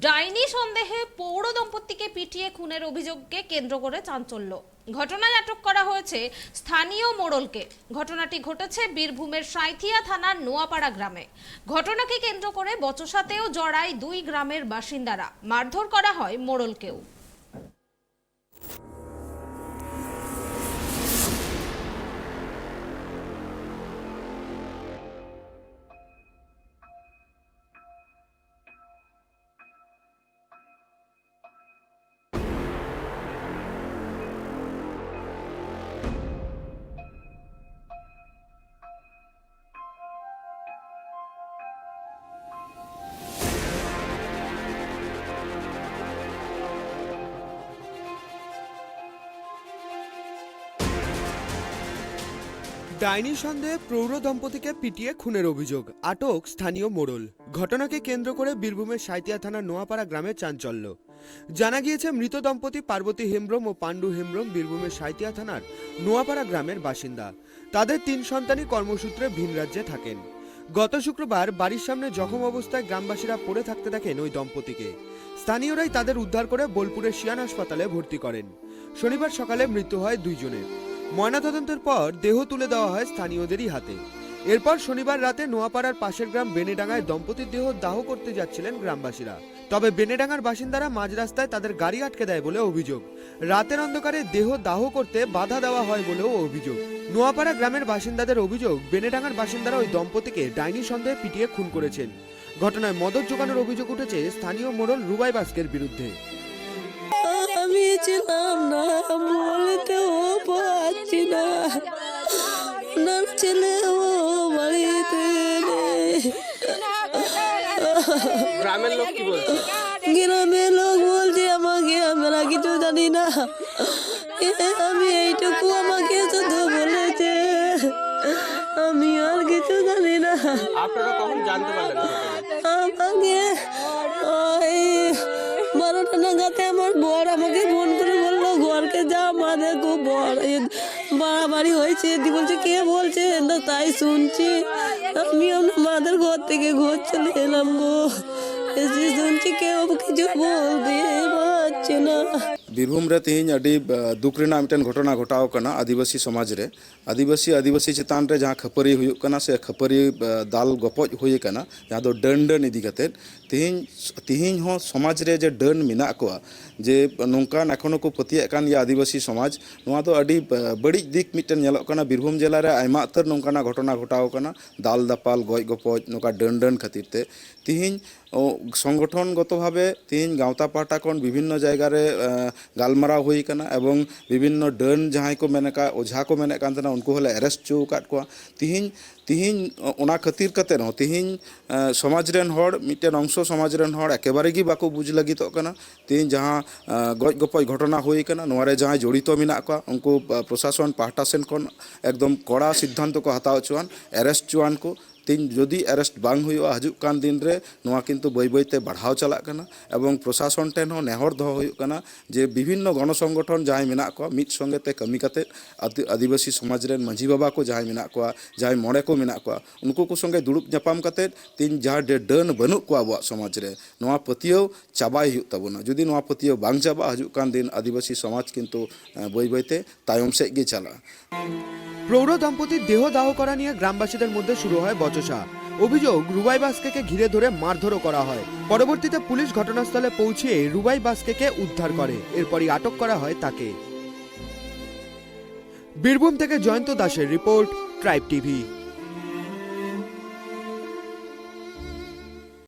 ডাইনি সন্দেহে পৌর দম্পতিকে পিটিয়ে খুনের অভিযোগকে কেন্দ্র করে চাঞ্চল্য। ঘটনায় আটক করা হয়েছে স্থানীয় মোড়লকে। ঘটনাটি ঘটেছে বীরভূমের সাঁইথিয়া থানার নোয়াপাড়া গ্রামে। ঘটনাকে কেন্দ্র করে বচসাতেও জড়ায় দুই গ্রামের বাসিন্দারা। মারধর করা হয় মোড়লকেও। ডাইনি সন্দেহে প্রৌঢ় দম্পতিকে পিটিয়ে খুনের অভিযোগ, আটক স্থানীয় মোড়ল। ঘটনাকে কেন্দ্র করে বীরভূমের সাঁইথিয়া থানার নোয়াপাড়া গ্রামে চাঞ্চল্য। জানা গিয়েছে মৃত দম্পতি পার্বতী হেমব্রম ও পাণ্ডু হেমব্রম বীরভূমের সাঁইথিয়া থানার নোয়াপাড়া গ্রামের বাসিন্দা। তাদের 3 সন্তানই কর্মসূত্রে ভিন রাজ্যে থাকেন। গত শুক্রবার বাড়ির সামনে জখম অবস্থায় গ্রামবাসীরা পড়ে থাকতে দেখেন ওই দম্পতিকে। স্থানীয়রাই তাদের উদ্ধার করে বোলপুরের শিয়ান হাসপাতালে ভর্তি করেন। শনিবার সকালে মৃত্যু হয় দুইজনের। ময়নাতদন্তের পর দেহ তুলে দেওয়া হয় স্থানীয়দেরই হাতে। এরপর শনিবার রাতে নোয়াপাড়ার পাশের গ্রাম বেনেডাঙ্গায় দম্পতির দেহ দাহ করতে যাচ্ছিলেন গ্রামবাসীরা। তবে বেনেডাঙ্গার বাসিন্দারা মাঝ রাস্তায় তাদের গাড়ি আটকে দেয় বলে অভিযোগ। রাতের অন্ধকারে দেহ দাহ করতে বাধা দেওয়া হয় বলেও অভিযোগ। নোয়াপাড়া গ্রামের বাসিন্দাদের অভিযোগ, বেনেডাঙ্গার বাসিন্দারা ওই দম্পতিকে ডাইনি সন্দেহে পিটিয়ে খুন করেছেন। ঘটনায় মদত জোগানোর অভিযোগ উঠেছে স্থানীয় মোড়ল রুবাই বাস্কের বিরুদ্ধে। আমি ছিলাম না, বলতেও পারছি না, আপনার ছেলে ও বাড়িতে নেই। গ্রামের লোক কি বলছে? গ্রামের লোক বলছে আমাকে, আমরা কিছু জানি না। আমি এইটুকু আমাকে শুধু বলেছে, আমি আর কিছু জানি না। আপনারা কখন জানতে পারলেন? আমাকে ওই 12টা নাগাদে আমার বর আমাকে ফোন করে বললো, ঘরকে যা, আমাদের খুব বাড়াবাড়ি হয়েছে। বলছে কে বলছে না, তাই শুনছি। আমি আমাদের ঘর থেকে ঘর চলে এলাম গো, এসে শুনছি কেউ কিছু বলতে পারছে না। बीरभूम रे तीन अड़ी दुख रेना मिटन घटना घटाव कना आदिवासी समाज रे आदिवासी चितान रे जहाँ खपरी हुयुक कना से खपरी दाल गपज हुई कना जहाँ दो डन डन इदी कते तिहिन हो समाज रे जे डन मिना कोआ जे नोंकान एखोनो को पतिया कान या आदिवासी समाज नोआ दो अड़ी बड़ी दिक मिटन नेलोक कना बीरभूम जिला रे आयमा तर नोंकाना घटना घटाव कना दाल दापाल गज गपज नोका डन डन खातिर ते तिहिन संगठनगत भावे तीन गाँवता पाटा कौन विभिन्न जगह गालमारा हुई कना एवं विभिन्न डन जहाँ को मेने का ओझा को मेने कान तना उनको हले अरेस्ट चो काट को तिहिन ओना खातिर कते न तिहिन समाज रेन हर मिटन अंश समाज रेन हर एकेबारे गी बाको बुझ लगी तो कना तिहिन जहाँ गज गपज घटना हुई कना नोरे जहाँ जड़ित मेना को उनको प्रशासन पाहटा सेन कोन एकदम कड़ा सिद्धांत को हताव चुआन अरेस्ट चुआन को तीन जदि अरेस्ट बांग हुआ हजु कान दिन रे नोआ किंतु बई बईते बढ़ाव चला कना एवं प्रशासन टेन हो नेहर दो हुई कना जे विभिन्न गण संगठन जहाँ मेना को मिद संगेते कमी कते आदिवासी समाज रेन मांझी बाबा को जहाँ मेना को जहाँ मोड़े को मेना को उनको को संगे दुड़ुब जापाम कते तीन जहाँ डन बनू को अब समाज रे नोआ पतियो चाबाई हुई तबना जदि नोआ पतियो बांग चाबा हजु कान दिन आदिवासी समाज किंतु बई बईते तायम सेज गे चला। প্রৌঢ় দম্পতির দেহ দাহ করা নিয়ে গ্রামবাসীদের মধ্যে শুরু হয় বচসা। অভিযোগ, রুবাই বাস্কেকে ঘিরে ধরে মারধরও করা হয়। পরবর্তীতে পুলিশ ঘটনাস্থলে পৌঁছে রুবাই বাস্কেকে উদ্ধার করে। এরপরই আটক করা হয় তাকে। বীরভূম থেকে জয়ন্ত দাসের রিপোর্ট, ট্রাইব টিভি।